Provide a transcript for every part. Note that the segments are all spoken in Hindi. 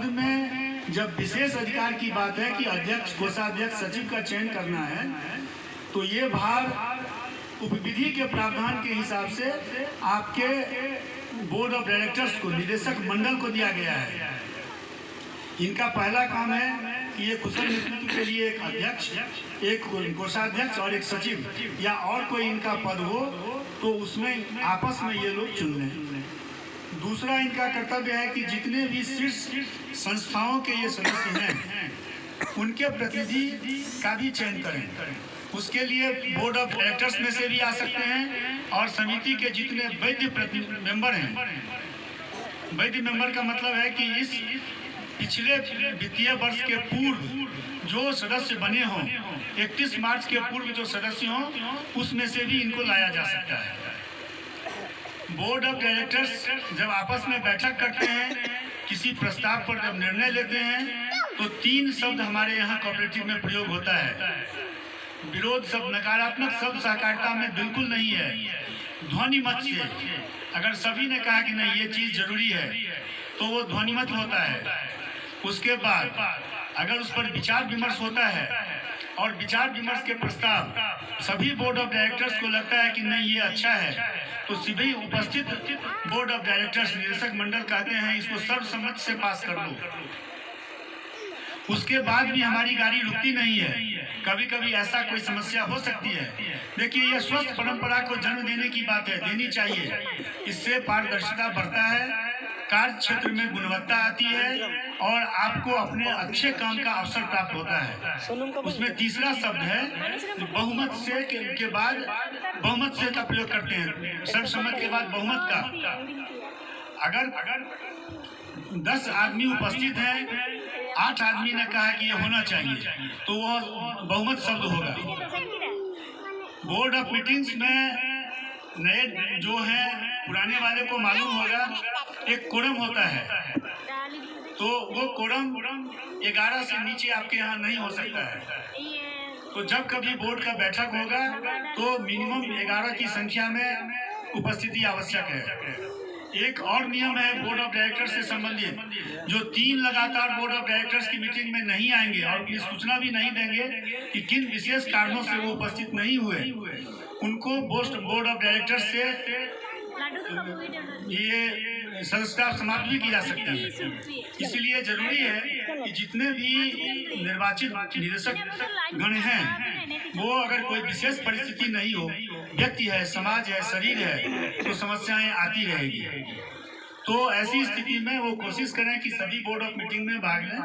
पद में जब विशेष अधिकार की बात है कि अध्यक्ष, कोषाध्यक्ष, सचिव का चयन करना है, तो ये भार उपविधि के प्रावधान के हिसाब से आपके बोर्ड ऑफ डायरेक्टर्स को, निदेशक मंडल को दिया गया है। इनका पहला काम है कि ये कुशल नेतृत्व के लिए एक अध्यक्ष, एक कोषाध्यक्ष और एक सचिव या और कोई इनका पद हो तो उसमें आपस में ये लोग चुन लें। दूसरा इनका कर्तव्य है कि जितने भी शीर्ष संस्थाओं के ये सदस्य हैं उनके प्रतिनिधि का भी चयन करें। उसके लिए बोर्ड ऑफ डायरेक्टर्स में से भी आ सकते हैं और समिति के जितने वैध मेंबर हैं, वैध मेंबर का मतलब है कि इस पिछले वित्तीय वर्ष के पूर्व जो सदस्य बने हों, 31 मार्च के पूर्व जो सदस्य हों, उसमें से भी इनको लाया जा सकता है। बोर्ड ऑफ डायरेक्टर्स जब आपस में बैठक करते हैं, किसी प्रस्ताव पर जब निर्णय लेते हैं, तो 3 शब्द हमारे यहाँ कोऑपरेटिव में प्रयोग होता है। विरोध शब्द, नकारात्मक शब्द सहकारिता में बिल्कुल नहीं है। ध्वनिमत से अगर सभी ने कहा कि नहीं ये चीज जरूरी है तो वो ध्वनिमत होता है। उसके बाद अगर उस पर विचार विमर्श होता है और विचार विमर्श के प्रस्ताव सभी बोर्ड ऑफ डायरेक्टर्स को लगता है कि नहीं ये अच्छा है, तो सभी उपस्थित बोर्ड ऑफ डायरेक्टर्स, निदेशक मंडल कहते हैं इसको सर्वसम्मति से पास कर दो। उसके बाद भी हमारी गाड़ी रुकती नहीं है। कभी कभी ऐसा कोई समस्या हो सकती है। देखिए, यह स्वस्थ परंपरा को जन्म देने की बात है, देनी चाहिए। इससे पारदर्शिता बढ़ता है, कार्य क्षेत्र में गुणवत्ता आती है और आपको अपने अच्छे काम का अवसर प्राप्त होता है। उसमें तीसरा शब्द है बहुमत से के बाद, बहुमत से का प्रयोग करते हैं। सर्वसम्मति के बाद बहुमत का। अगर 10 आदमी उपस्थित हैं, 8 आदमी ने कहा कि ये होना चाहिए, तो वह बहुमत शब्द होगा। बोर्ड ऑफ मीटिंग्स में नए जो हैं, पुराने वाले को मालूम होगा, एक कोरम होता है, तो वो कोरम 11 से नीचे आपके यहाँ नहीं हो सकता है। तो जब कभी बोर्ड का बैठक होगा तो मिनिमम 11 की संख्या में उपस्थिति आवश्यक है। एक और नियम है बोर्ड ऑफ डायरेक्टर्स से संबंधित, जो 3 लगातार बोर्ड ऑफ डायरेक्टर्स की मीटिंग में नहीं आएंगे और अपनी सूचना भी नहीं देंगे कि किन विशेष कारणों से वो उपस्थित नहीं हुए, उनको बोर्ड ऑफ डायरेक्टर्स से ये सदस्यता समाप्त भी की जा सकती है। इसलिए जरूरी है कि जितने भी निर्वाचित निदेशक गण हैं, वो अगर कोई विशेष परिस्थिति नहीं हो, व्यक्ति है, समाज है, शरीर है, तो समस्याएं आती रहेगी। तो ऐसी स्थिति में वो कोशिश करें कि सभी बोर्ड ऑफ मीटिंग में भाग लें।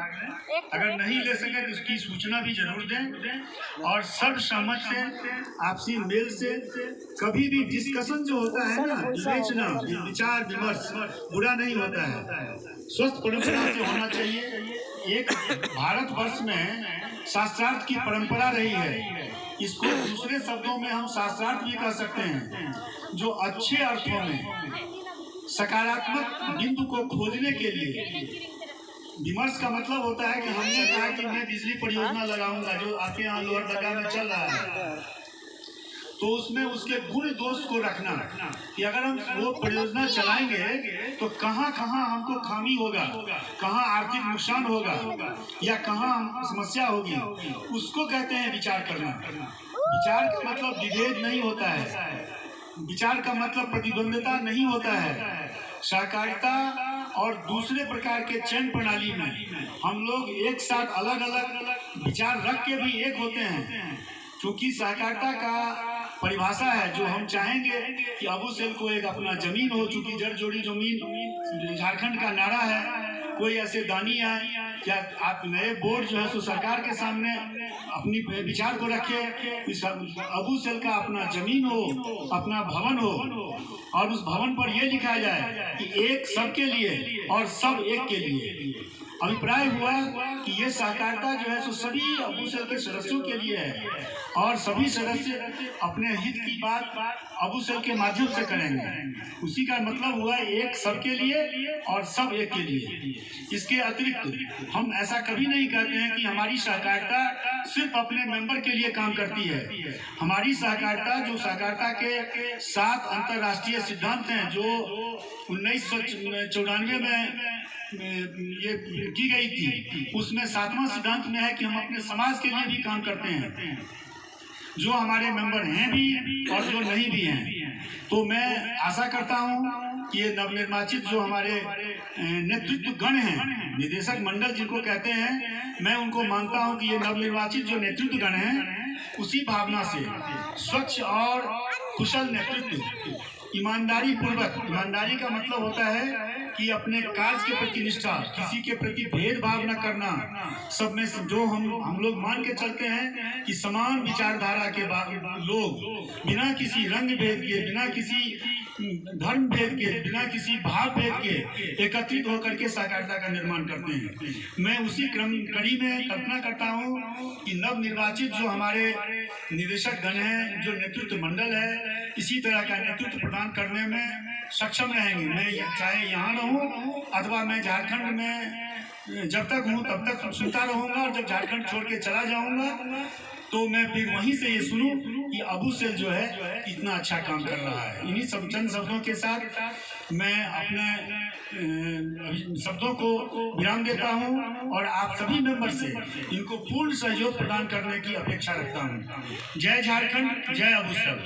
अगर नहीं ले सके तो उसकी सूचना भी जरूर दें और सर्वसम्मति से, आपसी मेल से, कभी भी डिस्कशन जो होता है ना, विवेचना, विचार विमर्श बुरा नहीं होता है, स्वस्थ परंपरा से होना चाहिए। एक भारतवर्ष में शास्त्रार्थ की परंपरा रही है, इसको दूसरे शब्दों में हम शास्त्रार्थ भी कह सकते हैं, जो अच्छे अर्थों में सकारात्मक बिंदु को खोजने के लिए। विमर्श का मतलब होता है कि हमने कहा कि मैं बिजली परियोजना लगाऊंगा जो आपके यहाँ लोहरदगा में चल रहा है, तो उसमें उसके गुण दोष को रखना कि अगर हम वो परियोजना चलाएंगे तो कहाँ कहाँ हमको खामी होगा, कहाँ आर्थिक नुकसान होगा या कहाँ समस्या होगी, उसको कहते हैं विचार करना। विचार का मतलब विभेद नहीं होता है, विचार का मतलब प्रतिद्वंद्विता नहीं होता है। सहकारिता और दूसरे प्रकार के चयन प्रणाली में हम लोग एक साथ अलग अलग विचार रख के भी एक होते हैं, क्योंकि सहकारिता का परिभाषा है जो हम चाहेंगे कि अबू सेल को एक अपना जमीन हो, चूंकि जड़ जोड़ी जमीन झारखंड का नारा है। कोई ऐसे दानी है क्या आप नए बोर्ड जो है सो सरकार के सामने अपनी विचार को रखे कि अबू सेल का अपना जमीन हो, अपना भवन हो और उस भवन पर यह लिखा जाए कि एक सबके लिए और सब एक के लिए। अभिप्राय हुआ कि ये सहकारिता जो है सो सभी अबू सेल के सदस्यों के लिए है और सभी सदस्य अपने हित की बात अबू सेल के माध्यम से करेंगे। उसी का मतलब हुआ एक सबके लिए और सब एक के लिए। इसके अतिरिक्त हम ऐसा कभी नहीं कहते हैं कि हमारी सहकारिता सिर्फ अपने मेंबर के लिए काम करती है। हमारी सहकारिता जो सहकारिता के 7 अंतर्राष्ट्रीय सिद्धांत हैं जो 1994 में ये की गई थी, उसमें 7वां सिद्धांत में है कि हम अपने समाज के लिए भी काम करते हैं, जो हमारे मेंबर हैं भी और जो नहीं भी हैं। तो मैं आशा करता हूं कि ये नवनिर्वाचित जो हमारे नेतृत्व गण हैं, निदेशक मंडल जिनको कहते हैं, मैं उनको मानता हूं कि ये नवनिर्वाचित जो नेतृत्व गण हैं उसी भावना से स्वच्छ और कुशल नेतृत्व, ईमानदारी पूर्वक, ईमानदारी का मतलब होता है कि अपने कार्य के प्रति निष्ठा, किसी के प्रति भेदभाव न करना, सब में जो हम लोग मान के चलते हैं कि समान विचारधारा के लोग बिना किसी रंग भेद के, बिना किसी धर्म भेद के, बिना किसी भाव भेद के एकत्रित होकर के सहकारिता का निर्माण करते हैं। मैं उसी कड़ी में कल्पना करता हूं कि नवनिर्वाचित जो हमारे निदेशक गण हैं, जो नेतृत्व मंडल है, इसी तरह का नेतृत्व प्रदान करने में सक्षम रहेंगे। मैं चाहे यहाँ रहूँ अथवा मैं झारखंड में जब तक हूँ तब तक सुनता रहूँगा, और जब झारखंड छोड़ के चला जाऊँगा तो मैं फिर वहीं से ये सुनूं कि अबू सेल जो है इतना अच्छा काम कर रहा है। इन्हीं सब चंद शब्दों के साथ मैं अपने शब्दों को विराम देता हूं और आप सभी मेंबर से इनको पूर्ण सहयोग प्रदान करने की अपेक्षा रखता हूं। जय झारखंड, जय अबू सेल।